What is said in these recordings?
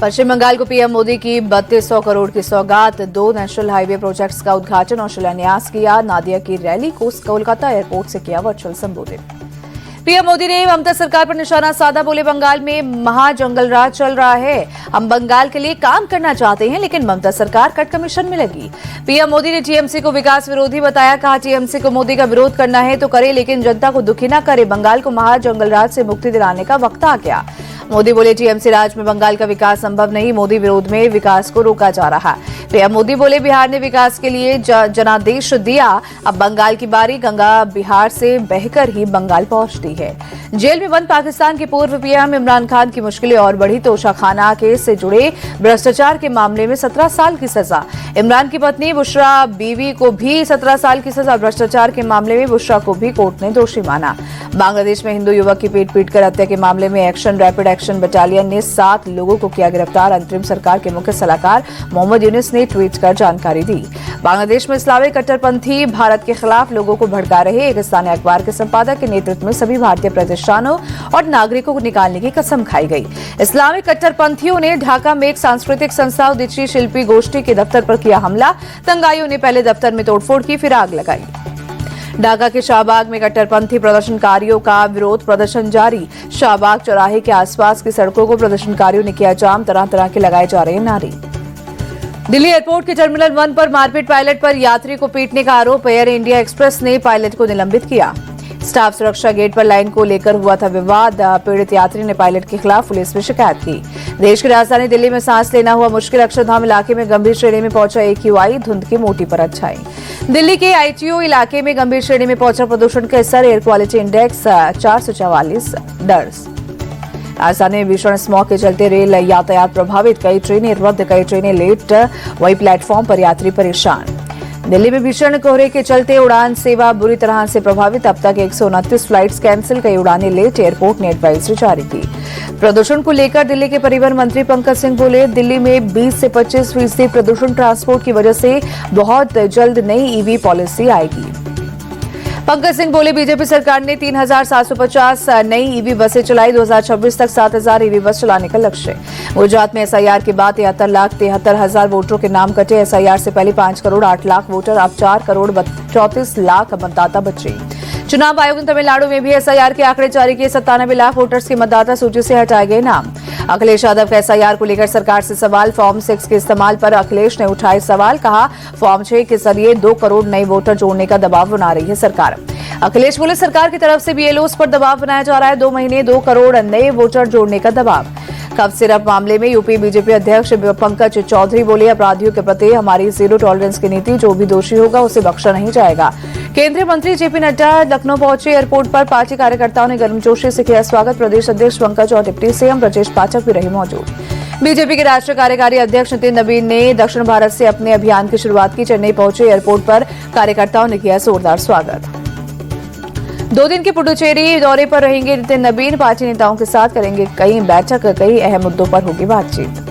पश्चिम बंगाल को पीएम मोदी की 3200 करोड़ की सौगात। 2 नेशनल हाईवे प्रोजेक्ट्स का उद्घाटन और शिलान्यास किया। नादिया की रैली को कोलकाता एयरपोर्ट से किया वर्चुअल संबोधित। पीएम मोदी ने ममता सरकार पर निशाना साधा, बोले बंगाल में महाजंगल राज चल रहा है। हम बंगाल के लिए काम करना चाहते हैं, लेकिन ममता सरकार कट कमीशन में लगी। पीएम मोदी ने टीएमसी को विकास विरोधी बताया, कहा टीएमसी को मोदी का विरोध करना है तो करे, लेकिन जनता को दुखी न करे। बंगाल को महाजंगल राज से मुक्ति दिलाने का वक्त आ गया। मोदी बोले टीएमसी राज में बंगाल का विकास संभव नहीं, मोदी विरोध में विकास को रोका जा रहा। पीएम मोदी बोले बिहार ने विकास के लिए जनादेश दिया, अब बंगाल की बारी। गंगा बिहार से बहकर ही बंगाल पहुंचती है। जेल में बंद पाकिस्तान के पूर्व पीएम इमरान खान की मुश्किलें और बढ़ी। तोशाखाना केस से जुड़े भ्रष्टाचार के मामले में 17 साल की सजा। इमरान की पत्नी बुशरा बीवी को भी 17 साल की सजा। भ्रष्टाचार के मामले में बुशरा को भी कोर्ट ने दोषी माना। बांग्लादेश में हिंदू युवक की पीट कर हत्या के मामले में रैपिड एक्शन बटालियन ने 7 लोगों को किया गिरफ्तार। अंतरिम सरकार के मुख्य सलाहकार मोहम्मद यूनुस ने ट्वीट कर जानकारी दी। बांग्लादेश में इस्लामिक कट्टरपंथी भारत के खिलाफ लोगों को भड़का रहे। एक स्थानीय अखबार के संपादक के नेतृत्व में सभी भारतीय प्रतिष्ठानों और नागरिकों को निकालने की कसम खाई गई। इस्लामिक कट्टरपंथियों ने ढाका में एक सांस्कृतिक संस्था उद्देश्य शिल्पी गोष्ठी के दफ्तर पर किया हमला। दंगाइयों ने पहले दफ्तर में तोड़फोड़ की, फिर आग लगाई। ढाका के शाहबाग में कट्टरपंथी प्रदर्शनकारियों का विरोध प्रदर्शन जारी। शाहबाग चौराहे के आसपास की सड़कों को प्रदर्शनकारियों ने किया जाम। तरह तरह के लगाए जा रहे नारे। दिल्ली एयरपोर्ट के टर्मिनल 1 पर मारपीट, पायलट पर यात्री को पीटने का आरोप। एयर इंडिया एक्सप्रेस ने पायलट को निलंबित किया। स्टाफ सुरक्षा गेट पर लाइन को लेकर हुआ था विवाद। पीड़ित यात्री ने पायलट के खिलाफ पुलिस में शिकायत की। देश की राजधानी दिल्ली में सांस लेना हुआ मुश्किल। अक्षरधाम इलाके में गंभीर श्रेणी में पहुंचा AQI, धुंध की मोटी परत छाई। दिल्ली के ITO इलाके में गंभीर श्रेणी में पहुंचा प्रदूषण का स्तर। एयर क्वालिटी इंडेक्स 444 दर्ज। राजधानी में भीषण स्मॉग के चलते रेल यातायात प्रभावित। कई ट्रेनें रद्द, कई ट्रेनें लेट। वही प्लेटफॉर्म पर यात्री परेशान। दिल्ली में भीषण कोहरे के चलते उड़ान सेवा बुरी तरह से प्रभावित। अब तक 129 फ्लाइट्स कैंसिल, कई उड़ानें लेट। एयरपोर्ट ने एडवाइजरी जारी की। प्रदूषण को लेकर दिल्ली के परिवहन मंत्री पंकज सिंह बोले, दिल्ली में 20 से 25% प्रदूषण ट्रांसपोर्ट की वजह से बहुत जल्द नई EV पॉलिसी आएगी। पंकज सिंह बोले, बीजेपी सरकार ने 3750 नई EV बसें चलाई। 2026 तक 7000 EV बस चलाने का लक्ष्य। गुजरात में SIR के बाद 73,73,000 वोटरों के नाम कटे। SIR से पहले 5 करोड़ 8 लाख वोटर, अब 4 करोड़ 34 लाख मतदाता बचे। चुनाव आयोग ने तमिलनाडु में भी SIR के आंकड़े जारी किए। 97 लाख वोटर्स की मतदाता सूची से हटाए गए नाम। अखिलेश यादव का SIR को लेकर सरकार से सवाल। फॉर्म 6 के इस्तेमाल पर अखिलेश ने उठाए सवाल। कहा, फॉर्म 6 के जरिए 2 करोड़ नए वोटर जोड़ने का दबाव बना रही है सरकार। अखिलेश बोले, सरकार की तरफ से BLOs पर दबाव बनाया जा रहा है। 2 महीने 2 करोड़ नए वोटर जोड़ने का दबाव। कफ सिरप मामले में यूपी बीजेपी अध्यक्ष पंकज चौधरी बोले, अपराधियों के प्रति हमारी जीरो टॉलरेंस की नीति। जो भी दोषी होगा उसे बख्शा नहीं जाएगा। केंद्रीय मंत्री JP नड्डा लखनऊ पहुंचे। एयरपोर्ट पर पार्टी कार्यकर्ताओं ने गर्मजोशी से किया स्वागत। प्रदेश अध्यक्ष पंकज और डिप्टी CM ब्रजेश पाठक भी रहे मौजूद। बीजेपी के राष्ट्रीय कार्यकारी अध्यक्ष नितिन नबीन ने दक्षिण भारत से अपने अभियान की शुरुआत की। चेन्नई पहुंचे। एयरपोर्ट पर कार्यकर्ताओं ने किया जोरदार स्वागत। 2 दिन के पुडुचेरी दौरे पर रहेंगे नितिन नबीन। पार्टी नेताओं के साथ करेंगे कई बैठक, कई अहम मुद्दों पर होगी बातचीत।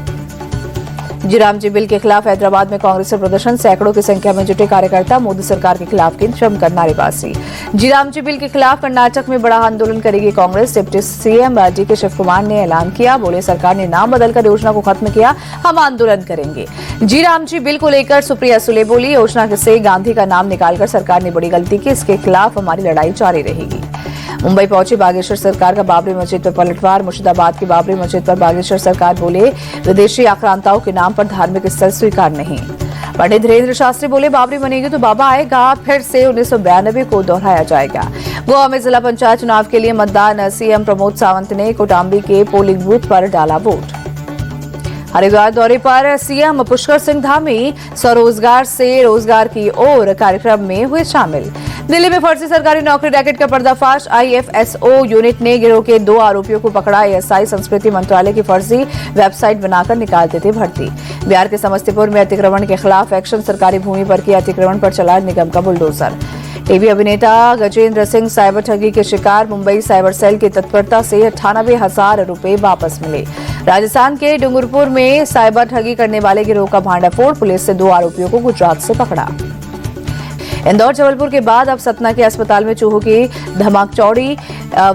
जीरामजी बिल के खिलाफ हैदराबाद में कांग्रेस प्रदर्शन। सैकड़ों की संख्या में जुटे कार्यकर्ता। मोदी सरकार के खिलाफ की जमकर नारेबाजी। जीरामजी बिल के खिलाफ कर्नाटक में बड़ा आंदोलन करेगी Congress. Deputy CM DK Shivakumar ने ऐलान किया, बोले सरकार ने नाम बदलकर योजना को खत्म किया, हम आंदोलन करेंगे। जीरामजी बिल को लेकर सुप्रिया सुले बोली, योजना से गांधी का नाम निकालकर सरकार ने बड़ी गलती की, इसके खिलाफ हमारी लड़ाई जारी रहेगी। मुंबई पहुंची बागेश्वर सरकार का बाबरी मस्जिद पर पलटवार। मुर्शिदाबाद की बाबरी मस्जिद पर बागेश्वर सरकार बोले, विदेशी आक्रांताओं के नाम पर धार्मिक स्थल स्वीकार नहीं। पंडित धीरेन्द्र शास्त्री बोले, बाबरी बनेगी तो बाबा आएगा, फिर से 1992 को दोहराया जाएगा। गोवा में जिला पंचायत चुनाव के लिए मतदान। CM प्रमोद सावंत ने कोटाम्बी के पोलिंग बूथ पर डाला वोट। हरिद्वार दौरे पर CM पुष्कर सिंह धामी स्वरोजगार से रोजगार की ओर कार्यक्रम में हुए शामिल। दिल्ली में फर्जी सरकारी नौकरी रैकेट का पर्दाफाश। IFSO यूनिट ने गिरोह के 2 आरोपियों को पकड़ा। ASI संस्कृति मंत्रालय की फर्जी वेबसाइट बनाकर निकालते थे भर्ती। बिहार के समस्तीपुर में अतिक्रमण के खिलाफ एक्शन। सरकारी भूमि पर किया अतिक्रमण पर चला निगम का बुलडोजर। टीवी अभिनेता गजेंद्र सिंह साइबर ठगी के शिकार। मुंबई साइबर सेल की तत्परता से 98,000 रुपए वापस मिले। राजस्थान के डूंगरपुर में साइबर ठगी करने वाले गिरोह का भांडाफोड़। पुलिस से 2 आरोपियों को गुजरात से पकड़ा। इंदौर जबलपुर के बाद अब सतना के अस्पताल में चूहों की धमाक चौड़ी।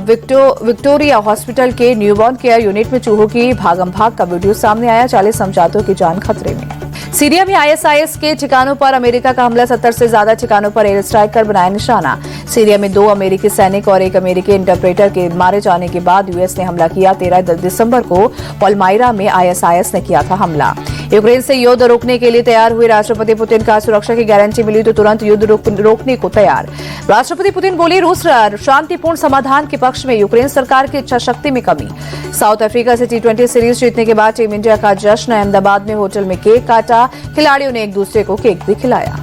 विक्टोरिया हॉस्पिटल के न्यूबॉर्न केयर यूनिट में चूहों की भागम भाग का वीडियो सामने आया। 40 नवजातों की जान खतरे में। सीरिया में आईएसआईएस के ठिकानों पर अमेरिका का हमला। 70 से ज्यादा ठिकानों पर एयर स्ट्राइक कर बनाया निशाना। सीरिया में 2 अमेरिकी सैनिक और 1 अमेरिकी इंटरप्रेटर के मारे जाने के बाद यूएस ने हमला किया। 13 दिसंबर को पॉलमायरा में आईएसआईएस ने किया था हमला। यूक्रेन से युद्ध रोकने के लिए तैयार हुए राष्ट्रपति पुतिन का सुरक्षा की गारंटी मिली तो तुरंत युद्ध रोकने को तैयार। राष्ट्रपति पुतिन बोले रूस शांतिपूर्ण समाधान के पक्ष में, यूक्रेन सरकार की इच्छा शक्ति में कमी। साउथ अफ्रीका से T20 सीरीज जीतने के बाद टीम इंडिया का जश्न। अहमदाबाद में होटल में केक काटा। खिलाड़ियों ने एक दूसरे को केक भी खिलाया।